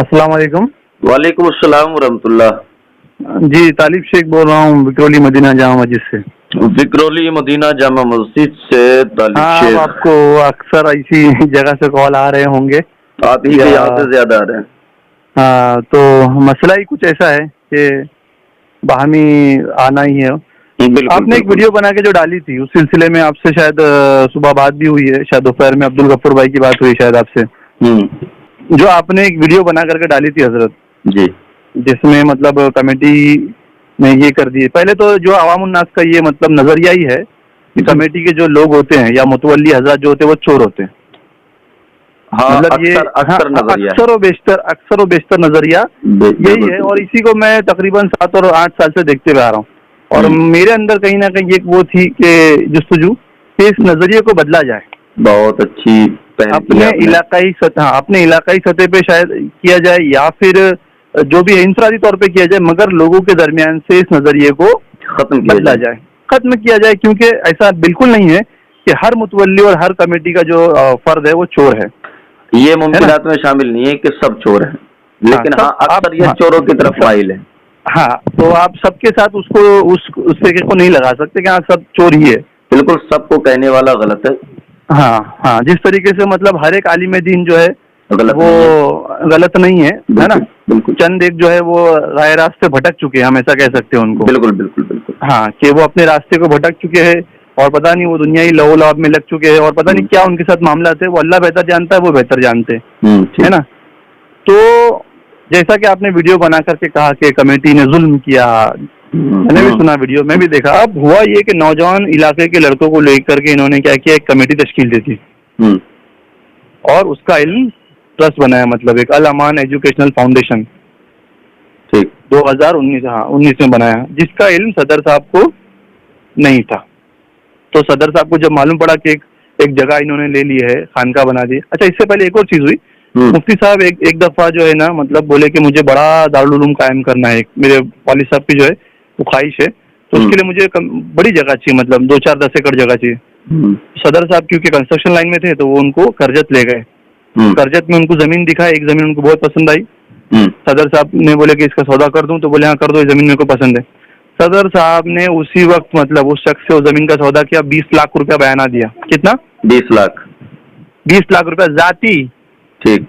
अस्सलाम वालेकुम। वालेकुम अस्सलाम वरहमतुल्लाह। जी, तालिब शेख बोल रहा हूँ विक्रोली मदीना जामा मस्जिद से। विक्रोली मदीना जामा मस्जिद से तालिब हाँ, अब शेख। आपको अक्सर ऐसी जगह से कॉल आ रहे होंगे आप ही के या यहाँ से ज्यादा आ रहे हैं। हाँ, तो मसला ही कुछ ऐसा है कि बाहमी आना ही है। बिल्कुल आपने एक बिल्कुल। वीडियो बना के जो डाली थी उस सिलसिले में आपसे शायद सुबह बात भी हुई है, शायद दोपहर में अब्दुल गफ्फार भाई की बात हुई शायद आपसे। जो आपने एक वीडियो बना करके डाली थी हजरत जी, जिसमें मतलब कमेटी ने ये कर दिए। पहले तो जो अवाम उन्नास का ये मतलब नजरिया ही है कि कमेटी के जो लोग होते हैं या मुतवल्ली हजरत जो होते हैं वो चोर होते हैं। हाँ, मतलब ये अक्सर नजरिया अक्सर व बेशतर नजरिया यही है और इसी को मैं तकरीबन 7 और 8 साल से देखते हुए आ रहा हूँ। और मेरे अंदर कहीं ना कहीं एक वो थी कि जुस्तजू कि इस नजरिए को बदला जाए। बहुत अच्छी पहल अपने इलाकाई सतह पे शायद किया जाए या फिर जो भी है इंफरादी तौर पे किया जाए, मगर लोगों के दरमियान से इस नजरिए को खत्म किया जाए, क्योंकि ऐसा बिल्कुल नहीं है कि हर मुतवल्ली और हर कमेटी का जो फर्द है वो चोर है। ये मुमकिनात में शामिल नहीं है कि सब चोर हैं, लेकिन हाँ अक्सर ये चोरों की तरफ माइल है। हाँ, तो आप सबके साथ उसको उस फेके को नहीं लगा सकते कि हाँ सब चोर ही है। बिल्कुल, सबको कहने वाला गलत है। हाँ, जिस तरीके से मतलब हर एक आलिम दीन जो है वो गलत नहीं है, है ना। बिल्कुल। चंद एक जो है वो राय रास्ते भटक चुके हैं, हम ऐसा कह सकते हैं उनको। बिल्कुल बिल्कुल बिल्कुल। हाँ, कि वो अपने रास्ते को भटक चुके हैं और पता नहीं वो दुनियाई लहू लहाब में लग चुके हैं और पता नहीं क्या उनके साथ मामला थे। वो अल्लाह बेहतर जानता है, वो बेहतर जानते हैं, है ना। तो जैसा कि आपने वीडियो बना करके कहा कि कमेटी ने जुल्म किया, मैंने भी सुना वीडियो, मैं भी देखा। अब हुआ ये कि नौजवान इलाके के लड़कों को लेकर के इन्होंने क्या किया, एक कमेटी तश्कील दी थी और उसका इल्म ट्रस्ट बनाया, मतलब एक अल अमान एजुकेशनल फाउंडेशन। ठीक। 2019 में बनाया, जिसका इल्म सदर साहब को नहीं था। तो सदर साहब को जब मालूम पड़ा कि एक जगह इन्होंने ले ली है, खानका बना दी। अच्छा, इससे पहले एक और चीज हुई। मुफ्ती साहब एक दफा जो है ना मतलब बोले कि मुझे बड़ा दारुल उलूम कायम करना है, मेरे वालिद साहब की जो है वो ख्वाहिश है, तो उसके लिए मुझे बड़ी जगह चाहिए, मतलब 2-4-10 एकड़ जगह चाहिए। सदर साहब क्योंकि कंस्ट्रक्शन लाइन में थे तो वो उनको करजत ले गए। करजत में उनको जमीन दिखा, एक जमीन उनको बहुत पसंद आई। सदर साहब ने बोले कि इसका सौदा कर दूं, तो बोले हाँ कर दो, ये जमीन मेरे को पसंद है। सदर साहब ने उसी वक्त मतलब उस शख्स से उस जमीन का सौदा किया, 20 लाख रुपया बयाना दिया। कितना? 20 लाख। 20 लाख रुपया जाती। ठीक।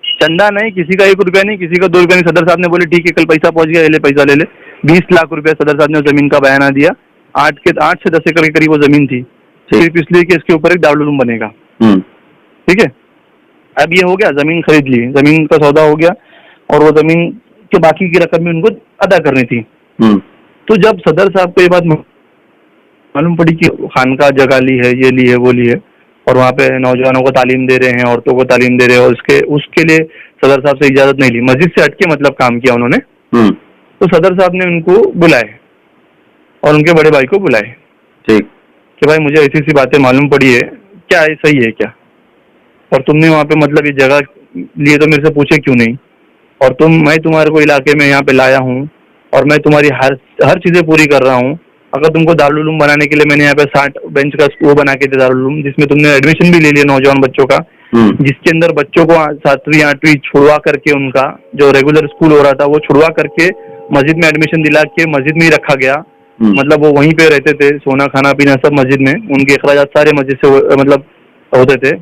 चंदा नहीं, किसी का 1 रुपया नहीं, किसी का 2 रुपया नहीं। सदर साहब ने बोले ठीक है, कल पैसा पहुंच गया, ले पैसा ले ले। 20 लाख रुपया सदर साहब ने उस जमीन का बयाना दिया। 8 से 10 एकड़ के करीब वो जमीन थी, सिर्फ इसलिए कि इसके ऊपर एक दारुल उलूम बनेगा। ठीक है, अब ये हो गया, जमीन खरीद ली, जमीन का सौदा हो गया और वो जमीन के बाकी की रकम भी उनको अदा करनी थी। तो जब सदर साहब को ये बात मालूम पड़ी कि खानका जगह ली है, ये ली है, वो ली है और वहाँ पे नौजवानों को तालीम दे रहे हैं, औरतों को तालीम दे रहे हैं, और उसके लिए सदर साहब से इजाजत नहीं ली, मस्जिद से हटके मतलब काम किया उन्होंने। तो सदर साहब ने उनको बुलाए और उनके बड़े भाई को बुलाए। ठीक। कि भाई मुझे ऐसी सी बातें मालूम पड़ी है, क्या है, सही है क्या? और तुमने वहाँ पे मतलब ये जगह लिए तो मेरे से पूछे क्यों नहीं? और मैं तुम्हारे को इलाके में यहाँ पे लाया हूँ और मैं तुम्हारी हर चीजें पूरी कर रहा हूँ। अगर तुमको दारुल उलूम बनाने के लिए मैंने यहाँ पे 60 बेंच का वो बना के दिया दारुल उलूम, जिसमें तुमने एडमिशन भी ले लिया नौजवान बच्चों का, जिसके अंदर बच्चों को 7वीं 8वीं छुड़वा करके उनका जो रेगुलर स्कूल हो रहा था वो छुड़वा करके मस्जिद में एडमिशन दिला के मस्जिद में ही रखा गया। मतलब वो वहीं पे रहते थे, सोना खाना पीना सब मस्जिद में, उनके अखराजात सारे मस्जिद से मतलब होते थे।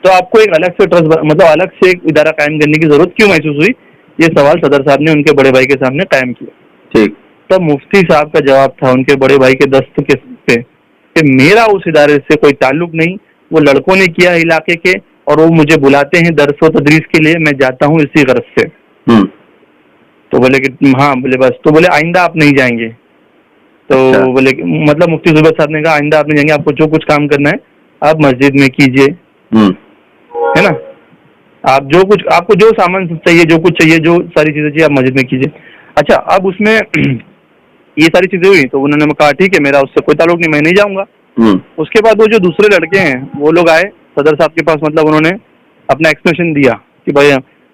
तो आपको एक अलग से ट्रस्ट मतलब अलग से एक इदारा कायम करने की जरूरत क्यों महसूस हुई? ये सवाल सदर साहब ने उनके बड़े भाई के सामने कायम किया। ठीक। तब मुफ्ती साहब का जवाब था उनके बड़े भाई के दस्त के पे कि मेरा उस इदारे से कोई ताल्लुक नहीं, वो लड़कों ने किया इलाके के और वो मुझे बुलाते हैं दर्स व तदरीस के लिए, मैं जाता हूँ इसी गर्ज से। तो बोले कि हाँ, बोले बस। तो बोले आइंदा आप नहीं जाएंगे। तो बोले मतलब मुफ्ती जुबैर साहब ने कहा आइंदा आप नहीं जाएंगे, आपको जो कुछ काम करना है आप मस्जिद में कीजिए, है ना। आप जो कुछ आपको जो सामान चाहिए, जो कुछ चाहिए, जो सारी चीजें चाहिए आप मस्जिद में कीजिए। अच्छा, अब उसमें ये सारी चीजें हुई तो उन्होंने कहा ठीक है, मेरा उससे कोई ताल्लुक नहीं, मैं नहीं जाऊंगा। उसके बाद वो जो दूसरे लड़के हैं वो लोग आए सदर साहब के पास, मतलब उन्होंने अपना एक्सप्लेनेशन दिया कि भाई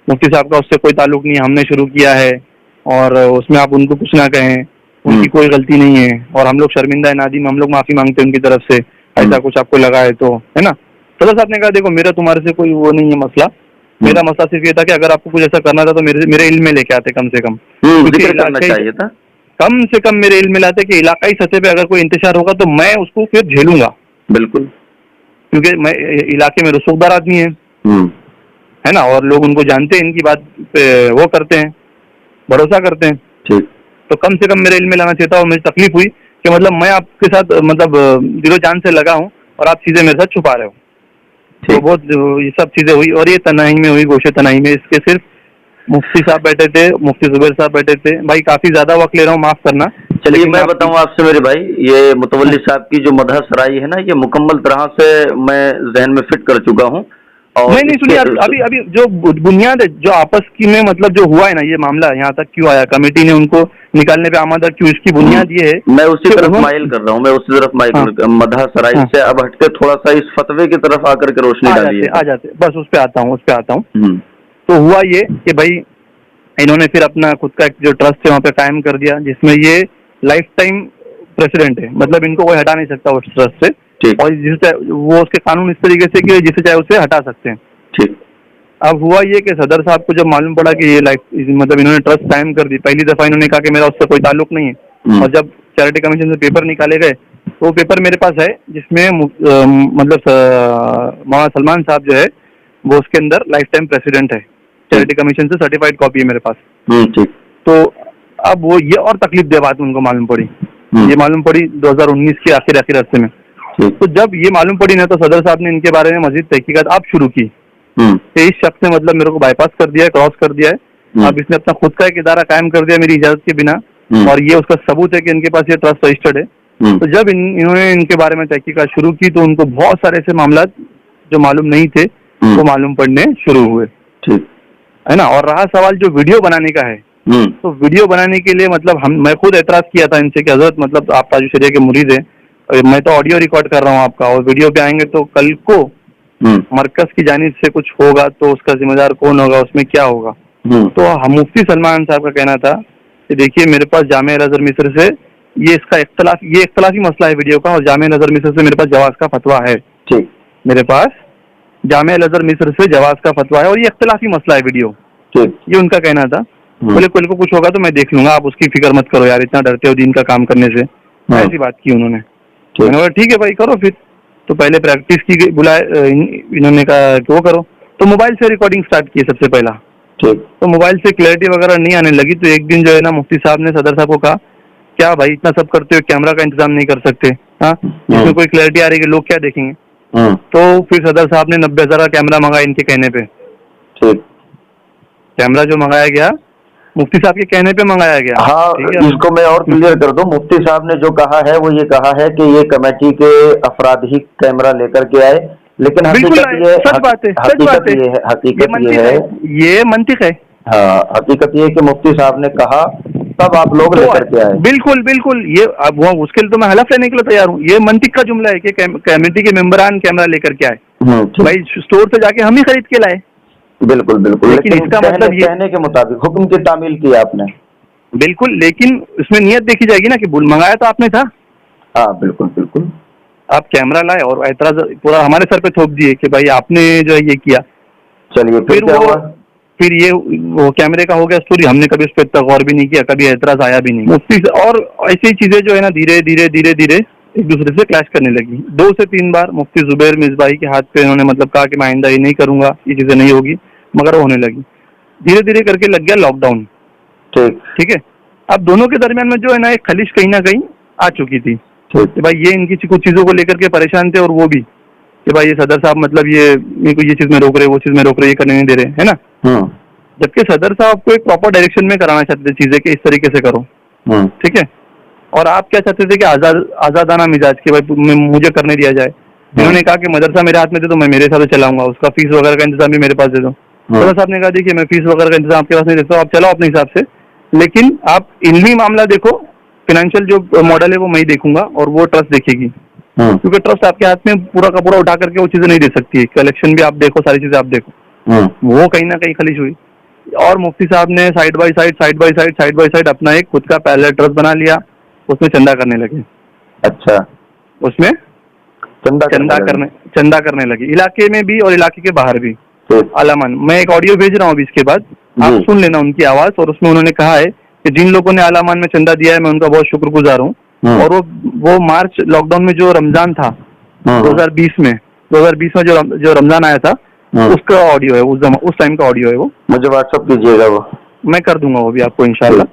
मुफ्ती साहब का उससे कोई ताल्लुक नहीं है, हमने शुरू किया है और उसमें आप उनको कुछ ना कहें, उनकी कोई गलती नहीं है और हम लोग शर्मिंदा है, नादिम, हम लोग माफी मांगते हैं उनकी तरफ से, ऐसा कुछ आपको लगा है तो, है ना। सदर साहब ने कहा देखो मेरा तुम्हारे से कोई वो नहीं है मसला, मेरा मसला सिर्फ ये था कि अगर आपको कुछ ऐसा करना था तो मेरे इल्म में लेके आते कम से कम, जिक्र करना चाहिए था। कम से कम मेरे इल्म में लाते कि इलाकाई सतह पे अगर कोई इंतशार होगा तो मैं उसको फिर झेलूंगा, बिल्कुल, क्योंकि मैं इलाके में रसूखदार आदमी है ना, और लोग उनको जानते हैं, इनकी बात पे वो करते हैं, भरोसा करते हैं। ठीक। तो कम से कम मेरे इल्म में लाना चाहिए था, और मुझे तकलीफ हुई कि मतलब मैं आपके साथ मतलब दिलो जान से लगा हूँ और आप चीजें मेरे साथ छुपा रहे हो। तो बहुत ये सब चीजें हुई, और ये तनाई में हुई, गोशे तनाई में। इसके सिर्फ मुफ्ती साहब बैठे थे, मुफ्ती जुबैर साहब बैठे थे। भाई काफी ज्यादा वक्त ले रहा हूँ, माफ करना। चलिए मैं बताऊं आपसे मेरे भाई, ये मुतवल्ली साहब की जो मदह सराई है ना, ये मुकम्मल तरह से मैं जहन में फिट कर चुका हूँ। और नहीं सुनिए, अभी जो बुनियाद है, जो आपस की में मतलब जो हुआ है ना, ये मामला यहाँ तक क्यों आया, कमेटी ने उनको निकालने पे आमादा क्यों, इसकी बुनियाद ये है। मैं उसी तरफ माइल कर रहा हूँ, मैं उसी तरफ माइल मदह सराई से अब हटके थोड़ा सा इस फतवे की तरफ आकर के रोशनी डालिए। आ जाते बस उस पे आता हूँ। तो हुआ ये कि भाई इन्होंने फिर अपना खुद का एक जो ट्रस्ट है वहाँ पे कायम कर दिया, जिसमें ये लाइफ टाइम प्रेसिडेंट है, मतलब इनको कोई हटा नहीं सकता उस ट्रस्ट से। और जिसे वो उसके कानून इस तरीके से कि जिसे चाहे उसे हटा सकते हैं। ठीक। अब हुआ ये कि सदर साहब को जब मालूम पड़ा कि ये लाइफ मतलब इन्होंने ट्रस्ट कायम कर दी, पहली दफा इन्होंने कहा कि मेरा उससे कोई ताल्लुक नहीं है, और जब चैरिटी कमीशन से पेपर निकाले गए तो वो पेपर मेरे पास है, जिसमें मतलब मौलाना सलमान साहब जो है वो उसके अंदर लाइफ टाइम प्रेसिडेंट है, चैरिटी कमीशन से सर्टिफाइड कॉपी है मेरे पास। ठीक। तो अब वो ये और तकलीफ दे बात उनको मालूम पड़ी, ये मालूम पड़ी 2019 के आखिर अरसे में। तो जब ये मालूम पड़ी ना, तो सदर साहब ने इनके बारे में मजीद तहकीकात आप शुरू की। इस शख्स ने मतलब मेरे को बाईपास कर दिया है, क्रॉस कर दिया है। अब इसने अपना खुद का एक इदारा कायम कर दिया मेरी इजाजत के बिना, और ये उसका सबूत है कि इनके पास ये ट्रस्ट रजिस्टर्ड है। तो जब इन्होंने इनके बारे में तहकीकात शुरू की तो उनको बहुत सारे ऐसे मामला जो मालूम नहीं थे वो मालूम पड़ने शुरू हुए, है ना। और रहा सवाल जो वीडियो बनाने का है, तो वीडियो बनाने के लिए मतलब मैं खुद एतराज किया था इनसे कि हजरत मतलब आप ताजु शरिया के मुरीद है, मैं तो ऑडियो रिकॉर्ड कर रहा हूँ आपका, और वीडियो पे आएंगे तो कल को मरकज की जानिब से कुछ होगा तो उसका जिम्मेदार कौन होगा, उसमें क्या होगा। तो मुफ्ती सलमान साहब का कहना था कि देखिए मेरे पास जामिया अल-अज़हर मिस्र से ये इख्तलाफी मसला है वीडियो का, और जामिया अल-अज़हर मिस्र से मेरे पास जवाज का फतवा है। मेरे पास जामिया अल-अज़हर मिस्र से जवाज का फतवा है और ये इख्तलाफी मसला है वीडियो, ये उनका कहना था। बोले कल को कुछ होगा तो मैं देख लूंगा, आप उसकी फिक्र मत करो यार, इतना डरते हो दीन का काम करने से, ऐसी बात की उन्होंने। मैंने बोला ठीक है भाई करो फिर। तो पहले प्रैक्टिस की गई, बुलाए इन्होंने कहा कि वो करो, तो मोबाइल से रिकॉर्डिंग स्टार्ट की सबसे पहला। तो मोबाइल से क्लैरिटी वगैरह नहीं आने लगी, तो एक दिन जो है ना मुफ्ती साहब ने सदर साहब को कहा क्या भाई इतना सब करते हो, कैमरा का इंतजाम नहीं कर सकते, हाँ जिसमें कोई क्लैरिटी आ रही है लोग क्या देखेंगे। तो फिर सदर साहब ने 90,000 का कैमरा मंगाया इनके कहने पे। कैमरा जो मंगाया गया मुफ्ती साहब के कहने पे मंगाया गया। हाँ, इसको मैं और क्लियर कर दूं, मुफ्ती साहब ने जो कहा है वो ये कहा है कि ये कमेटी के अफराद ही कैमरा लेकर के आए, लेकिन हकीकत ये ये मंतिक है। हाँ, हकीकत ये कि मुफ्ती साहब ने कहा तब आप लोग लेकर के आए। बिल्कुल ये अब वो उसके लिए तो मैं हलफ लेने के लिए तैयार हूँ। ये मंतिक का जुमला है कि कमेटी के मेंबरान कैमरा लेकर के आए। भाई स्टोर से जाके हम ही खरीद के लाए। बिल्कुल लेकिन इसका मतलब ये कहने के मुताबिक हुक्म की तामील की आपने। बिल्कुल, लेकिन उसमें नियत देखी जाएगी ना कि मंगाया तो आपने था। हाँ बिल्कुल आप कैमरा लाए और एतराज पूरा हमारे सर पे थोप दिए कि भाई आपने जो है ये किया। चलिए फिर ये वो कैमरे का हो गया स्टोरी, हमने कभी उस पर गौर भी नहीं किया, कभी एतराज आया भी नहीं मुफ्ती से। और ऐसी चीजें जो है ना धीरे धीरे एक दूसरे से क्लैश करने लगी। 2 से 3 बार मुफ्ती जुबैर मिसबाही के हाथ पे इन्होंने मतलब कहा कि मैं आइंदा ये नहीं करूंगा, ये चीजें नहीं होगी, मगर होने लगी। धीरे धीरे करके लग गया लॉकडाउन। ठीक है। अब दोनों के दरमियान में जो है ना एक खलिश कहीं ना कहीं आ चुकी थी कि भाई ये इनकी कुछ चीजों को लेकर के परेशान थे, और वो भी कि भाई ये सदर साहब मतलब ये चीज में रोक रहे, वो चीज में रोक रहे, ये करने नहीं दे रहे, है ना। जबकि सदर साहब को एक प्रॉपर डायरेक्शन में कराना चाहते थे चीजें कि इस तरीके से करो, ठीक है। और आप क्या चाहते थे कि आजादाना मिजाज के भाई मुझे करने दिया जाए। इन्होंने कहा कि मदरसा मेरे हाथ में दे दो, मैं मेरे हिसाब से चलाऊंगा, उसका फीस वगैरह का इंतजाम भी मेरे पास दे दो। सदर साहब ने कहा देखिए मैं फीस वगैरह का इंतजाम आपके पास नहीं देता हूँ, आप चलाओ अपने हिसाब से, लेकिन आप इल्मी मामला देखो, फाइनेंशियल जो मॉडल है वो मैं ही देखूंगा और वो ट्रस्ट देखेगी, क्योंकि ट्रस्ट आपके हाथ में पूरा का पूरा उठा करके वो चीजें नहीं दे सकती है। कलेक्शन भी आप देखो, सारी चीजें आप देखो, वो कहीं ना कहीं खलिश हुई। और मुफ्ती साहब ने साइड बाय साइड अपना एक खुद का पैरेलल ट्रस्ट बना लिया, उसमें चंदा करने लगे। अच्छा, उसमें चंदा करने लगे, इलाके में भी और इलाके के बाहर भी। ठीक। आलामान, मैं एक ऑडियो भेज रहा हूँ अभी इसके बाद, आप जी। सुन लेना उनकी आवाज। और उसमें उन्होंने कहा है कि जिन लोगों ने आलामान में चंदा दिया है मैं उनका बहुत शुक्रगुजार हूँ। और वो मार्च लॉकडाउन में जो रमजान था 2020 में जो रमजान आया था उसका ऑडियो है, उस टाइम का ऑडियो है वो। मुझे व्हाट्सअप कीजिएगा वो। मैं कर दूंगा वो भी आपको इंशाल्लाह।